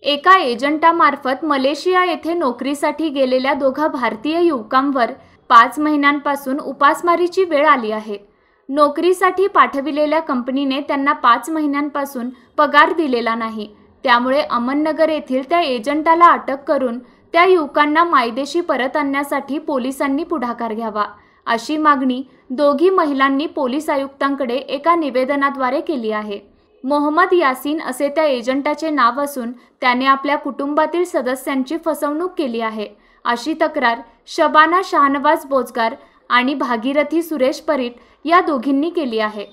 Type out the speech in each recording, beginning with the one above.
एका एजंटामार्फत मलेशिया येथे नोकरीसाठी गेलेल्या दोघा भारतीय युवकांवर 5 महिन्यांपासून उपासमारीची वेळ आली आहे। नोकरीसाठी पाठविलेल्या कंपनीने त्यांना 5 महिन्यांपासून पगार दिलेला नाही। त्यामुळे अमननगर येथील त्या एजंटाला अटक करून त्या युवकांना मायदेशी परत आणण्यासाठी पोलिसांनी पुढाकार घ्यावा, अशी मागणी दोघी महिलांनी पोलीस आयुक्तांकडे एका निवेदनाद्वारे केली आहे। मोहम्मद यासीन असे त्या एजंटाचे नाव असून त्याने आपल्या कुटुंबातील सदस्यांची फसवणूक केली आहे, अशी तक्रार शबाना शाहनवाज बोजगार आणि भागीरथी सुरेश परीट या दोघींनी केली आहे।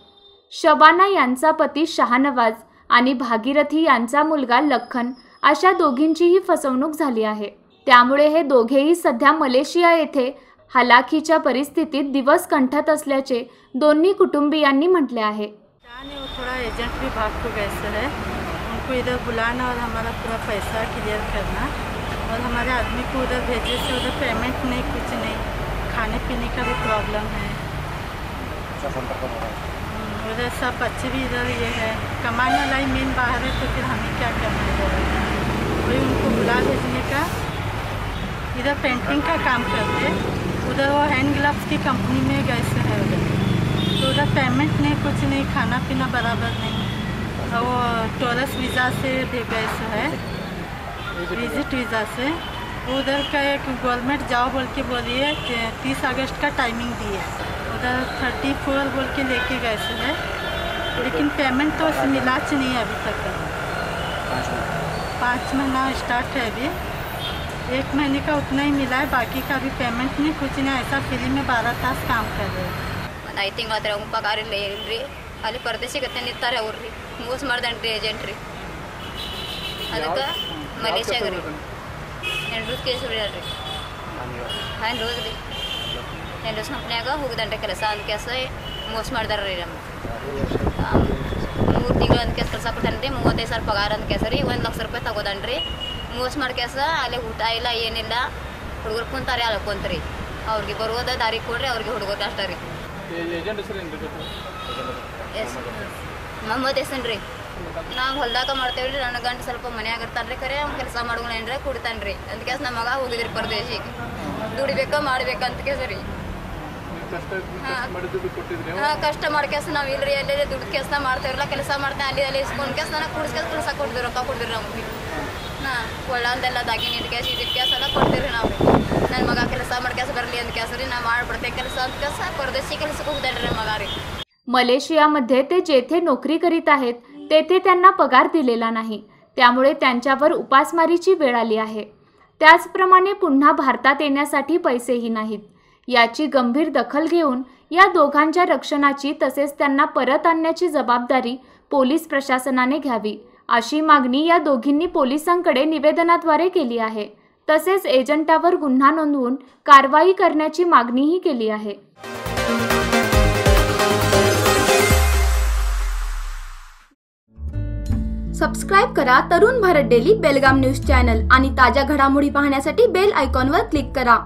शबाना यांचा पती शाहनवाज आणि भागीरथी यांचा मुलगा लखन अशा दोघींचीही फसवणूक झाली आहे। त्यामुळे हे दोघेही सध्या मलेशिया येथे हलाखीच्या परिस्थितीत दिवस कंठत असल्याचे दोन्ही कुटुंबियांनी म्हटले आहे। वो थोड़ा एजेंट भी भाग को गए है, उनको इधर बुलाना और हमारा पूरा पैसा क्लियर करना और हमारे आदमी को उधर भेजे से उधर पेमेंट नहीं, कुछ नहीं, खाने पीने का भी प्रॉब्लम है। उधर सब बच्चे भी इधर ये है, कमाने वाला ही मेन बाहर है, तो फिर हमें क्या करना है। वही उनको बुला भेजने का। इधर पेंटिंग का काम करते, उधर वो हैंड ग्लव्स की कंपनी में गए है उधर, तो उधर पेमेंट नहीं, कुछ नहीं, खाना पीना बराबर नहीं। वो टूरिस्ट वीज़ा से भी गए है, विजिट वीज़ा से। उधर का एक गवर्नमेंट जाओ बोल के बोली है, 30 अगस्त का टाइमिंग दी है, उधर 34 बोल के लेके गए है, लेकिन पेमेंट तो मिलाच नहीं है अभी तक। 5 महीना स्टार्ट है अभी, 1 महीने का उतना ही मिला है, बाकी का अभी पेमेंट नहीं, कुछ नहीं। ऐसा फ्री में 12 तास काम कर रहे हैं। ಐ ತಿಂಗಳ ಪಗಾರ ಇಲ್ಲ ಏನಿಲ್ರಿ, ಅಲ್ಲಿ ಪರದೇಶಿಗತ್ತೆ ನಿಂತಾರೆ ಅವ್ರಿ, ಮೋಸ ಮಾಡ್ದನ್ರಿ ಏಜೆಂಟ್ ರೀ, ಅದಕ್ಕೆ ಮಲೇಷ್ಯಾಗ ರೀ 2 రోజు ಕೇಸ್ ರೀ ಹಾಂ ರೋಸ್ ರೀ 2 రోజు ಕಂಪ್ನ್ಯಾಗ ಹೋಗಿದನ್ರಿ ಕೆಲಸ ಅಂತ ಕೆಲಸ ಮೋಸ ಮಾಡ್ದಾರ್ರಿ ನಮ್ಗೆ 3 ತಿಂಗಳು ಅಂತ ಕೆಲಸ ಕೆಲಸ ಕೊಡ್ತಾನ್ರಿ, 35,000 ಪಗಾರ ಅಂತ ಕೆಲಸ ರೀ, 1 ಲಕ್ಷ ರೂಪಾಯಿ ತಗೋದನ್ರಿ, ಮೋಸ ಮಾಡಿ ಕೆಲಸ ಅಲ್ಲೇ ಊಟ ಇಲ್ಲ ಏನಿಲ್ಲ, ಹುಡುಗರು ಕುಂತಾರೆ ಅಲ್ಕೊಂತ್ರಿ, ಅವ್ರಿಗೆ ಬರೋದ ದಾರಿ ಕೊಡ್ರಿ, ಅವ್ರಿಗೆ ಹುಡುಗರು ಅಷ್ಟ ರೀ। ಮೊಹಮ್ಮದ್ ಯಾಸೀನ್ ರೀ, ನಾವು ಹೊಲ್ದಾಗ ಮಾಡ್ತೇವೆ ರೀ, ನನ್ನ ಗಂಟು ಸ್ವಲ್ಪ ಮನ್ಯಾಗ ಇರ್ತಾನೆ ರೀ, ಖರೆ ಅವ್ನು ಕೆಲಸ ಮಾಡೋಣ ಕುಡಿತಾನೆ ರೀ, ಅಂತ ಕೆಲಸ ನಮ್ಮ ಮಗ ಹೋಗಿದ್ರಿ ಪರದೇಶಿಗೆ, ದುಡಿಬೇಕ ಮಾಡ್ಬೇಕಂತ ಕೆಲಸ ರೀ। ಹಾಂ ಕಷ್ಟ ಮಾಡಿ ಕೆಲಸ ನಾವು ಇಲ್ರಿ, ಎಲ್ಲೇ ದುಡ್ಡು ಕೆಲಸ ಮಾಡ್ತೇವ್ರಲ್ಲ, ಕೆಲಸ ಮಾಡ್ತೇವೆ ಅಲ್ಲಿ ಅಲ್ಲಿ ಇಸ್ಕೊಂಡು ಕೆಲಸ ನಾನು ಕುಡಿಸ್ಕೊಂಡು ಕೆಲಸ ಕೊಡ್ತೀವಿ, ರೊಕ್ಕ ಕೊಡ್ತೀವಿ ನಮಗೆ। ಹಾಂ ಕೊಳ್ಳಂದೆಲ್ಲ ದಾಗಿನ ಇಟ್ಟು ಕ್ಯಾಶ್ ಇದಿಟ್ಟು ಕ್ಯಾಸ್ ಎಲ್ಲ ಕೊಡ್ತೀವಿ ನಾವು ರೀ। ನನ್ನ ಮಗ ಕೆಲಸ ಮಾಡಿ ಕೆಲಸ ಬರಲಿ ಅಂತ ಕೆಲಸ ರೀ, ನಾವು ಮಾಡ್ಬಿಡ್ತೇವೆ ಕೆಲಸ ಅಂತ ಕೆಲಸ, परदेशी ಕೆಲಸಕ್ಕೆ ಹೋಗ್ತಾನೆ ರೀ मग ರೀ। मलेशियामध्ये ते जेथे नोकरी करीत आहेत तेथे त्यांना पगार दिलेला नाही, त्यामुळे त्यांच्यावर उपासमारीची वेळ आली आहे। त्याचप्रमाणे पुन्हा भारतात येण्यासाठी पैसेही नाहीत। याची गंभीर दखल घेऊन या दोघांच्या रक्षणाची तसेच त्यांना परत आणण्याची जबाबदारी पोलीस प्रशासनाने घ्यावी, अशी मागणी या दोघींनी पोलिसांकडे निवेदनाद्वारे केली आहे। तसेच एजंटावर गुन्हा नोंदवून कारवाई करण्याची मागणीही केली आहे। सबस्क्राइब करा तरुण भारत डेली बेलगाम न्यूज चॅनल आणि ताज्या घडामोडी पाहण्यासाठी बेल आयकॉनवर क्लिक करा।